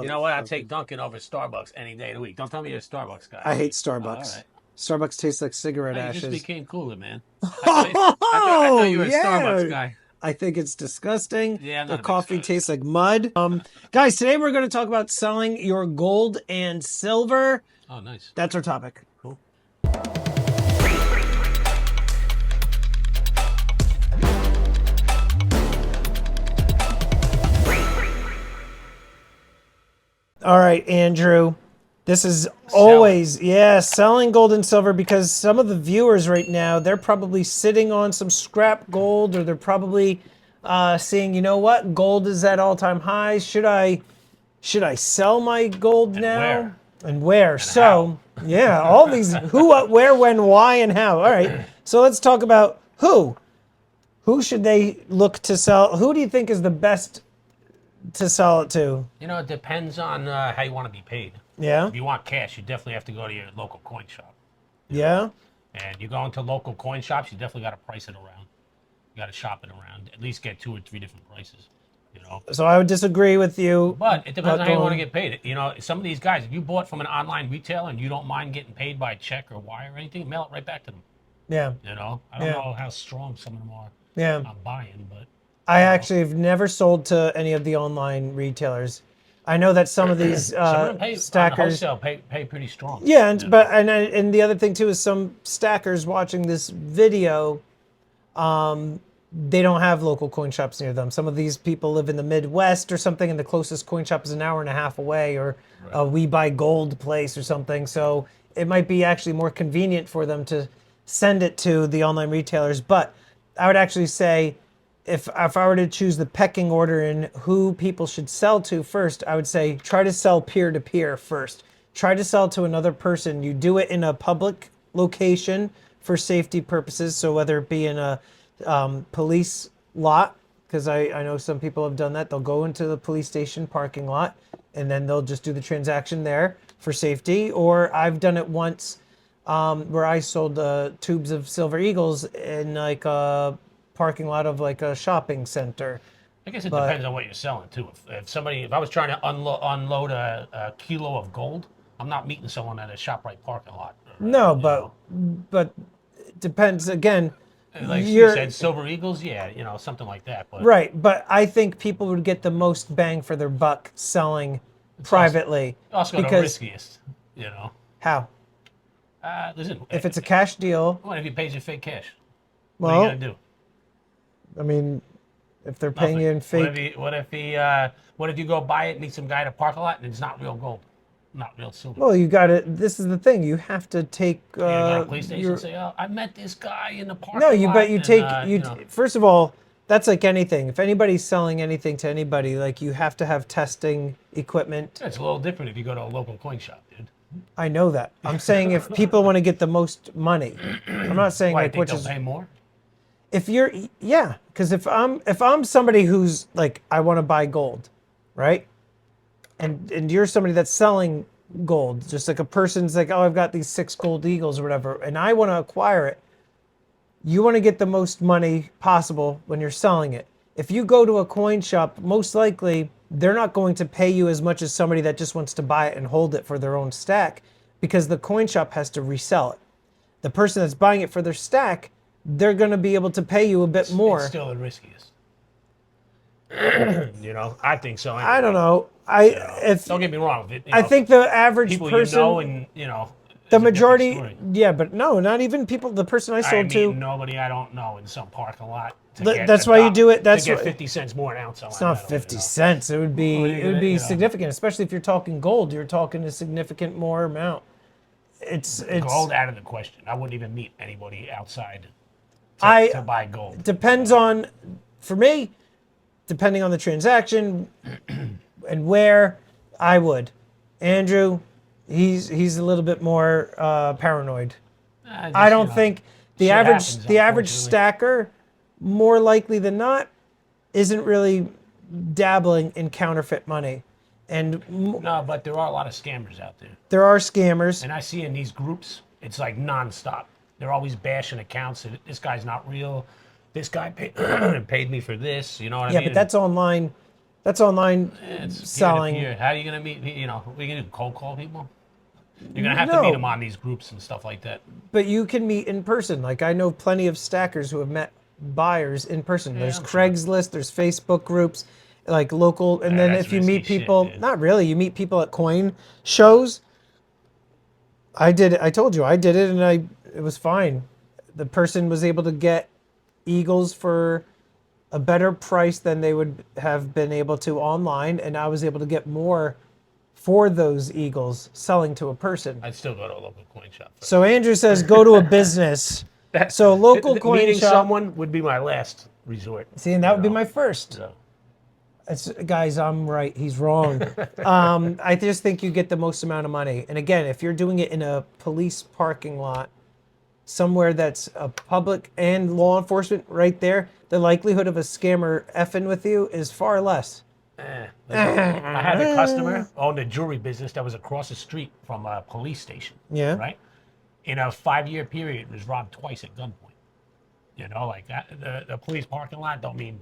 You know what? I take Dunkin' over Starbucks any day of the week. Don't tell me you're a Starbucks guy. I hate Oh, all Starbucks. right. Starbucks tastes like cigarette Oh, you just ashes. became cooler, man. I thought Oh, you were a Starbucks yeah. guy. I think it's disgusting. Yeah, I'm Their not a big coffee Starbucks tastes guy. like mud. Guys, today we're going to talk about selling your gold and silver. Oh, nice. That's our topic. Cool. All right, Andrew. This is Sell it. always, yeah, selling gold and silver because some of the viewers right now, they're probably sitting on some scrap gold or they're probably saying, you know what, gold is at all-time highs. Should I sell my gold And now? where? And where? And how? So, yeah, all these who, what, where, when, why, and how. All right. So let's talk about who. Who should they look to sell? Who do you think is the best to sell it to? You know, it depends on how you want to be paid. Yeah? If you want cash, you definitely have to go to your local coin shop. You know, Yeah? and you go into local coin shops, you definitely got to price it around. You got to shop it around. At least get 2 or 3 different prices. You know. So I would disagree with you. But it depends But on how you want to going, get paid. You know, some of these guys, if you bought from an online retailer and you don't mind getting paid by check or wire or anything, mail it right back to them. yeah, You know, I don't yeah, know how strong some of them are yeah. on buying, but I you know, actually have never sold to any of the online retailers. I know that some of these some of them pay on the stackers, wholesale pay pretty strong. yeah, You but know, and the other thing too is some stackers watching this video, they don't have local coin shops near them. Some of these people live in the Midwest or something, and the closest coin shop is an hour and a half away, or right? a We Buy Gold place or something. So it might be actually more convenient for them to send it to the online retailers. But I would actually say, if I were to choose the pecking order in who people should sell to first, I would say try to sell peer to peer first. Try to sell to another person. You do it in a public location for safety purposes. So whether it be in a police lot, because I know some people have done that. They'll go into the police station parking lot and then they'll just do the transaction there for safety. Or I've done it once where I sold tubes of Silver Eagles in like a parking lot of like a shopping center. I guess it But depends on what you're selling too. If I was trying to unload a kilo of gold, I'm not meeting someone at a ShopRite parking lot. Or, no, you know, but it depends again. like you You're said, Silver Eagles, yeah, you know, something like that. But right, but I think people would get the most bang for their buck selling it's privately also the because riskiest. You know, how? listen, If it's a cash deal, what if he pays you fake cash? What are you well, gonna do? I mean, if they're paying Nothing. you in What if fake, what if you go buy it, meet some guy at a parking lot, and it's not real gold, not real silver? well, you got to. This is the thing. You have to take You're gonna go to a police station and your. say, "Oh, I met this guy in the No, parking you but lot," you and take you. you know, First of all, that's like anything. If anybody's selling anything to anybody, like you have to have testing equipment. it's a little different if you go to a local coin shop, dude. I know that. I'm saying if people want to get the most money, I'm not saying Why, you like think which they'll is pay more? if you're yeah, because if I'm somebody who's like I want to buy gold, right? And you're somebody that's selling gold, just like a person's like, oh, I've got these 6 gold eagles or whatever, and I want to acquire it. You want to get the most money possible when you're selling it. If you go to a coin shop, most likely they're not going to pay you as much as somebody that just wants to buy it and hold it for their own stack because the coin shop has to resell it. The person that's buying it for their stack, they're going to be able to pay you a bit It's more. still the riskiest. You know, I think so. I don't Anyway, know. you know, don't get me wrong. I think the average people person, you know, and you know, the is a different majority, story. yeah, but no, not even people. The person I I sold to, mean, nobody I don't know in some parking lot to get that's why you do it. to That's get why 50 cents more an ounce on it's my not metal. 50 You know? cents. It would be What are you gonna, you know, significant, especially if you're talking gold. You're talking a significant more amount. It's gold out of the question. I wouldn't even meet anybody outside I to buy gold. depends on for me, depending on the transaction and where I would. Andrew, he's a little bit more paranoid. I You don't know, think the shit average happens, the average unfortunately. stacker, more likely than not, isn't really dabbling in counterfeit money. And No, but there are a lot of scammers out there. there are scammers. And I see in these groups, it's like nonstop. They're always bashing accounts. This guy's not real. This guy paid me for this. You know what I Yeah, mean? but that's online. That's online It's selling. peer-to-peer. How are you gonna meet? You know, we can do cold call people. You're gonna have to No. meet them on these groups and stuff like that. But you can meet in person. Like I know plenty of stackers who have met buyers in person. Yeah, There's I'm sure. Craigslist, there's Facebook groups, like local, and then That's if you risky meet shit, people, dude. not really, you meet people at coin shows. I did it. I told you I did it, and it was fine. The person was able to get eagles for a better price than they would have been able to online, and I was able to get more for those eagles selling to a person. I'd still go to a local coin shop. First. So Andrew says go to a business. So local coin meeting shop. someone would be my last resort. See, and that would be my first. So. Guys, I'm right. He's wrong. I just think you get the most amount of money. And again, if you're doing it in a police parking lot, somewhere that's a public and law enforcement right there, the likelihood of a scammer effing with you is far less. I had a customer owned a jewelry business that was across the street from a police station. Yeah. Right? In a 5-year period, was robbed twice at gunpoint. You know, like that, the police parking lot don't mean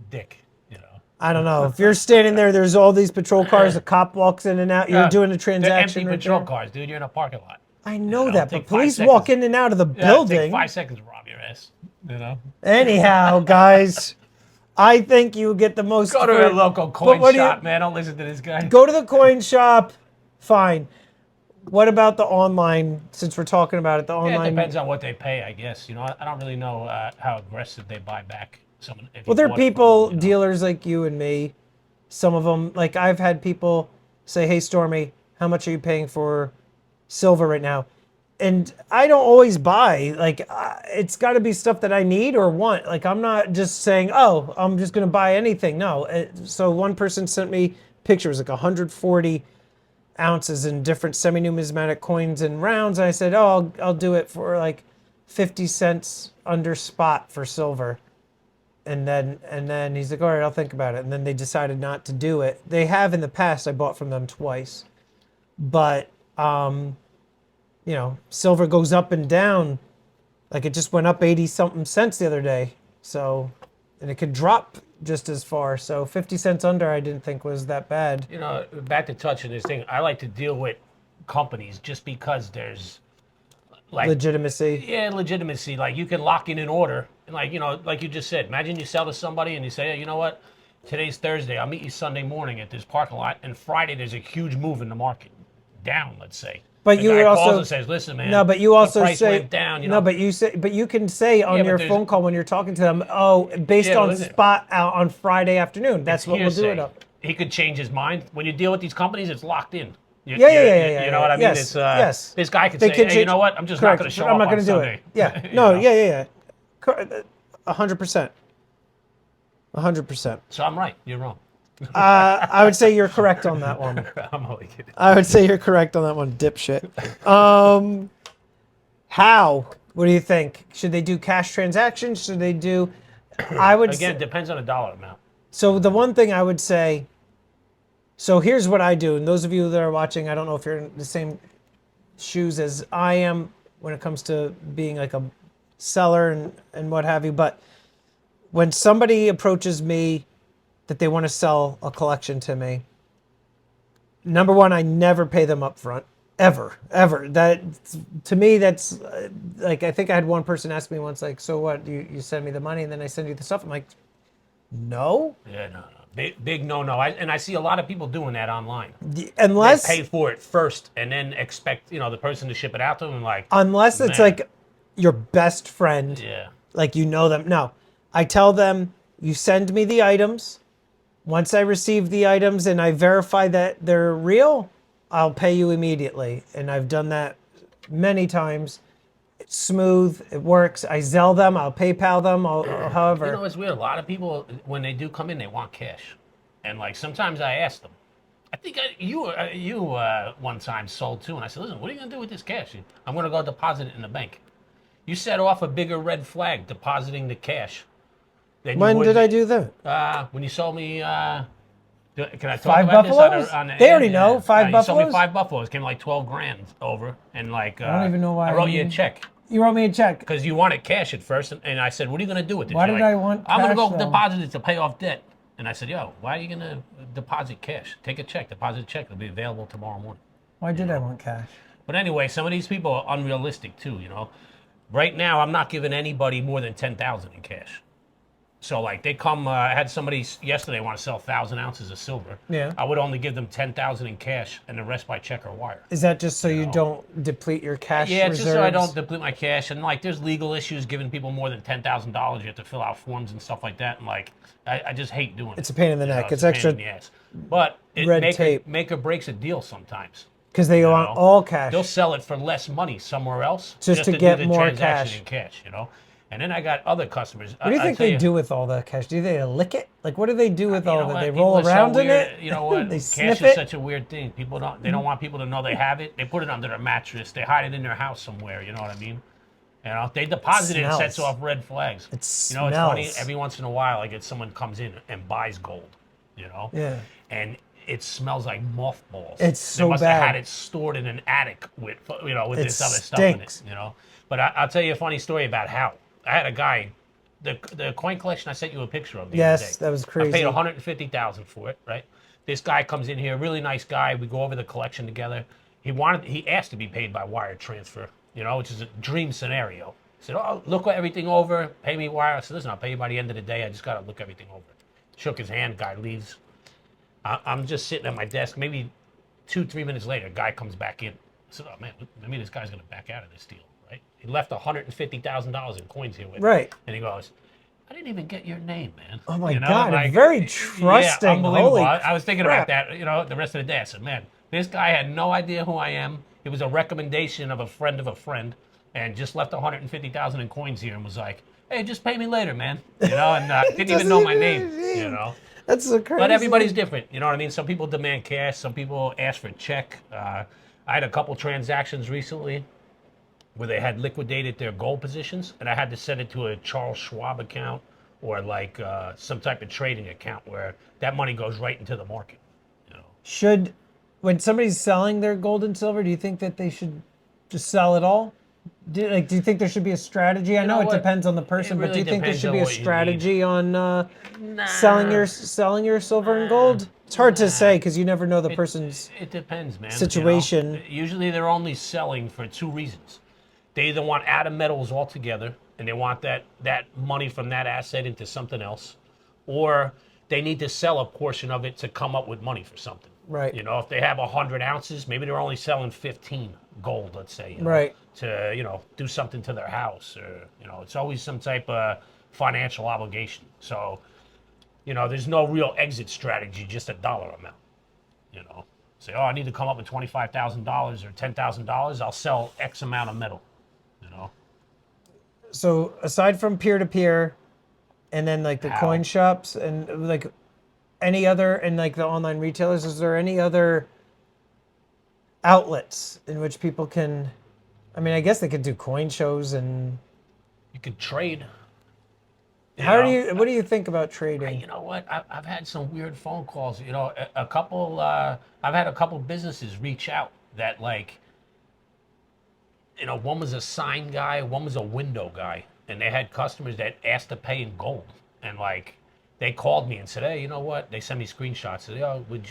dick, you know. I don't know. If you're standing there, there's all these patrol cars, a cop walks in and out, you're doing a transaction. Empty right patrol there. cars, dude. You're in a parking lot. I know You know, that, but take 5 police seconds. walk in and out of the building. Take 5 seconds to rob your ass. You know. Anyhow, guys, I think you get the most. Go to for- a local but coin what do you- shop, man. Don't listen to this guy. Go to the coin shop. Fine. What about the online? Since we're talking about it, the Yeah, online. it depends on what they pay, I guess. You know, I don't really know how aggressive they buy back someone. If Well, you there are bought it from people, them, you know. dealers like you and me. Some of them, like I've had people say, "Hey, Stormy, how much are you paying for silver right now?" And I don't always buy. Like, it's got to be stuff that I need or want. Like, I'm not just saying, "Oh, I'm just going to buy anything." No. So one person sent me pictures, like 140 ounces in different semi-numismatic coins and rounds. And I said, "Oh, I'll do it for like 50 cents under spot for silver." And then he's like, "All right, I'll think about it." And then they decided not to do it. They have in the past. I bought from them twice, but you know, silver goes up and down. Like it just went up 80 something cents the other day. So, and it could drop just as far. So 50 cents under, I didn't think was that bad. You know, back to touching this thing. I like to deal with companies just because there's like Legitimacy. Yeah, legitimacy. Like you can lock in an order, and like you know, like you just said. Imagine you sell to somebody and you say, hey, you know what? Today's Thursday. I'll meet you Sunday morning at this parking lot, and Friday there's a huge move in the market, down. Let's say. But the you guy also calls and says, listen, man. No, but you the also price say went down. You know? no, but you say, but you can say on Yeah, but your there's- phone call when you're talking to them, oh, based Yeah, but on listen. spot out on Friday afternoon. That's what we'll do it Hearsay. up. He could change his mind. When you deal with these companies, it's locked in. Yeah. You know what I mean? Yes, It's, yes. This guy could They say, can hey, you change- know what? I'm just Correct. not going to show I'm up not on going to do Sunday. it. Yeah. You No. know? Yeah. 100%. 100%. So I'm right. You're wrong. I would say you're correct on that one. I'm only kidding. I would say you're correct on that one, dipshit. How? What do you think? Should they do cash transactions? Should they do? I would Again, say, depends on the dollar amount. so the one thing I would say. So here's what I do, and those of you that are watching, I don't know if you're in the same shoes as I am when it comes to being like a seller and what have you. But when somebody approaches me that they want to sell a collection to me, number one, I never pay them up front. Ever. That, to me, that's like, I think I had one person ask me once, like, so what, you send me the money and then I send you the stuff? I'm like, no. Yeah, no. Big no. And I see a lot of people doing that online. Unless They pay for it first and then expect, you know, the person to ship it out to them. And like, Unless it's man. like your best friend, yeah. like you know them. No, I tell them, you send me the items. Once I receive the items and I verify that they're real, I'll pay you immediately. And I've done that many times. It's smooth. It works. I Zelle them. I'll PayPal them. However. You know, it's weird. A lot of people, when they do come in, they want cash. And like, sometimes I ask them, I think you one time sold too. And I said, listen, what are you going to do with this cash? I'm going to go deposit it in the bank. You set off a bigger red flag depositing the cash. When did I do that? When you sold me, can I talk 5 about buffaloes? this? On the They already air? know. 5 You sold me buffaloes? 5 buffaloes. Came like 12 grand over. And like, I don't even know why I wrote I you a need- check. You wrote me a check. Because you wanted cash at first. And I said, what are you going to do with it? Why You're did like, I want I'm going to cash, go though? deposit it to pay off debt. And I said, yo, why are you gonna deposit cash? Take a check, deposit a check. It'll be available tomorrow morning. Why did I want cash? But anyway, some of these people are unrealistic too. Right now, I'm not giving anybody more than 10,000 in cash. So like they come, I had somebody yesterday want to sell 1,000 ounces of silver. Yeah. I would only give them 10,000 in cash and the rest by check or wire. Is that just so you don't deplete your cash Yeah, reserves? just so I don't deplete my cash. And like, there's legal issues giving people more than $10,000. You have to fill out forms and stuff like that. And like, I just hate doing it. It's a pain in the neck. It's a pain extra in the ass. But it red tape. make or breaks a deal sometimes. Because they want all cash. They'll sell it for less money somewhere else just to do get the more transaction in cash. And then I got other customers. What do you think they do with all the cash? Do they lick it? Like, what do they do with all of it? They roll around in it? You know what? They Cash sniff is it? such a weird thing. People don't want people to know they have it. They put it under their mattress. They hide it in their house somewhere. You know what I mean? They deposit it and sets off red flags. It It's funny. Every once in a while, I get someone comes in and buys gold. Yeah. And it smells like mothballs. It's so they must bad. have had it stored in an attic with this other stuff stinks. in it. But I'll tell you a funny story about how I had a guy, the coin collection I sent you a picture of the other day. Yes, that was crazy. I paid $150,000 for it. Right. This guy comes in here, really nice guy. We go over the collection together. He asked to be paid by wire transfer. Which is a dream scenario. He said, "Oh, look everything over. Pay me wire." I said, "Listen, I'll pay you by the end of the day. I just got to look everything over." Shook his hand. Guy leaves. I'm just sitting at my desk. Maybe 2-3 minutes later, a guy comes back in. I said, "Oh man, maybe this guy's gonna back out of this deal, right?" He left $150,000 in coins here with Right. me. And he goes, "I didn't even get your name, man." Oh my God, very trusting. Yeah, unbelievable. Holy I was thinking crap. about that. The rest of the day, I said, "Man, this guy had no idea who I am. It was a recommendation of a friend, and just left $150,000 in coins here, and was like, 'Hey, just pay me later, man.'" And didn't even know my name. That's so crazy. But everybody's different. You know what I mean? Some people demand cash. Some people ask for a check. I had a couple transactions recently where they had liquidated their gold positions, and I had to send it to a Charles Schwab account or like some type of trading account where that money goes right into the market. When somebody's selling their gold and silver, do you think that they should just sell it all? Do you think there should be a strategy? I know it depends on the person, but do you think there should be a strategy on selling your silver and gold? It's hard to say because you never know the person's It depends, man. situation. Usually they're only selling for two reasons. They either want out of metals altogether and they want that money from that asset into something else, or they need to sell a portion of it to come up with money for something. Right. If they have 100 ounces, maybe they're only selling 15 gold, let's say. Right. To, do something to their house or, it's always some type of financial obligation. So, there's no real exit strategy, just a dollar amount. Say, I need to come up with $25,000 or $10,000. I'll sell X amount of metal, So aside from peer-to-peer and then like the coin shops and like any other, and like the online retailers, is there any other outlets in which people can, I guess they could do coin shows and... You could trade. What do you think about trading? You know what? I've had some weird phone calls. I've had a couple businesses reach out that like, one was a sign guy, one was a window guy, and they had customers that asked to pay in gold, and like, they called me and said, "Hey, you know what?" They sent me screenshots. Said, would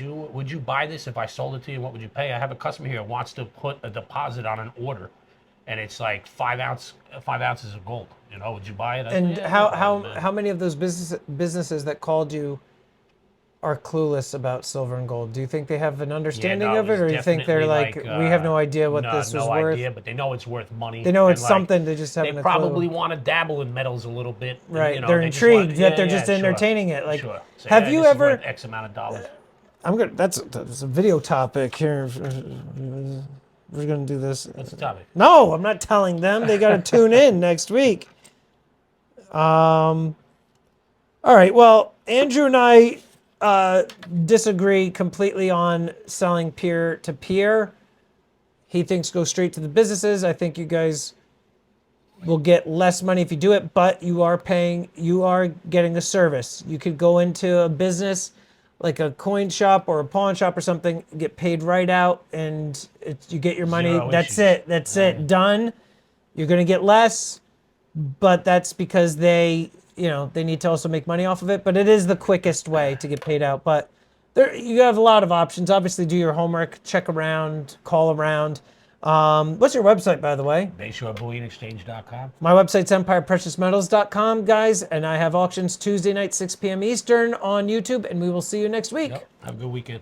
you buy this if I sold it to you? What would you pay? I have a customer here who wants to put a deposit on an order, and it's like 5 ounces of gold. Would you buy it? And how many of those businesses that called you are clueless about silver and gold? Do you think they have an understanding of it, or do you think they're like, we have no idea what this was worth? No idea, but they know it's worth money. They know it's something. They just haven't. They probably want to dabble in metals a little bit. Right. They're intrigued that they're just entertaining it. Like, sure. So, have you ever X amount of dollars? That's a video topic here. We're gonna do this. What's the topic? No, I'm not telling them. They got to tune in next week. All right. Well, Andrew and I disagree completely on selling peer to peer. He thinks go straight to the businesses. I think you guys will get less money if you do it, but you are getting a service. You could go into a business like a coin shop or a pawn shop or something, get paid right out, and you get your money. That's it. That's it. Done. You're going to get less, but that's because they you know, they need to also make money off of it, but it is the quickest way to get paid out. But there, you have a lot of options. Obviously, do your homework, check around, call around. What's your website, by the way? BayshoreBullionExchange.com. My website's EmpirePreciousMetals.com, guys, and I have auctions Tuesday night, 6 p.m. Eastern on YouTube, and we will see you next week. Yep. Have a good weekend.